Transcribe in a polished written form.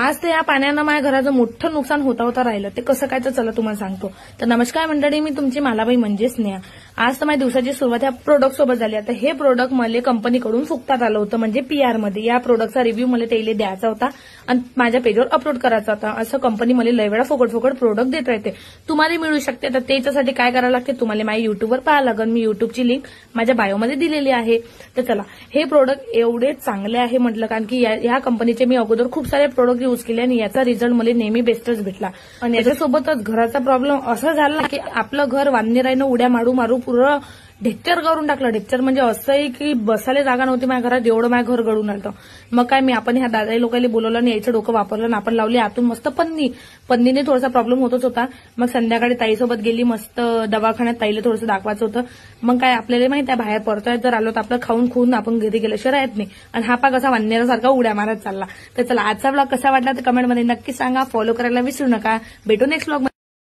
आज तर या पाण्यानं माझ्या घराचं मोठं नुकसान होता राहिलं. ते कसं काय तर चला तुम्हाला सांगतो. तर नमस्कार मंडळी, मी तुमची मालाबाई म्हणजे स्नेहा. आज तर माझ्या दिवसाची सुरुवात या प्रोडक्ट सोबत झाली. आता हे प्रोडक्ट मला कंपनीकडून फुकतात आलं होतं, म्हणजे पीआर मध्ये. या प्रोडक्टचा रिव्ह्यू मला त्याला द्यायचा होता आणि माझ्या पेजवर अपलोड करायचा होता. असं कंपनी मला लय वेळा फुकट प्रोडक्ट देत राहते. तुम्हाला मिळू शकते. तर त्याच्यासाठी काय करावं लागते, तुम्हाला माझ्या युट्यूबवर पाहावं लागेल. मी युट्यूबची लिंक माझ्या बायोमध्ये दिलेली आहे. तर चला, हे प्रोडक्ट एवढे चांगले आहे म्हटलं, कारण की या कंपनीचे मी अगोदर खूप सारे प्रोडक्ट यूज केले आणि याचा रिझल्ट मला नेहमी बेस्टच भेटला. आणि याच्यासोबतच घराचा प्रॉब्लेम असा झाला की आपलं घर वांदराईनं उड्या मारू पुरं ढेक्चर करून टाकलं. ढेक्चर म्हणजे असं आहे की बसायला जागा नव्हती माझ्या घरात, एवढं माझ्या घर गळून आलं. मग काय, मी आपण ह्या दादाई लोकांनी बोलवलं आणि याचं डोकं वापरलं आणि आपण लावली आतून मस्त पन्नीने थोडासा प्रॉब्लेम होतच होता. मग संध्याकाळी ताईसोबत गेली, मस्त दवाखान्यात ताईला थोडंसं दाखवायचं होतं. मग काय, आपल्याला माहिती आहे बाहेर परतोय जर आलो तर आपलं खाऊन आपण घरी गेल्याशिवाय राहत नाही. आणि हा पाक असा वांदरासारखा उड्या मारत चालला. तर चला, आजचा ब्लॉग कसा वाटला तर कमेंटमध्ये नक्की सांगा. फॉलो करायला विसरू नका. भेटू नेक्स्ट ब्लॉग.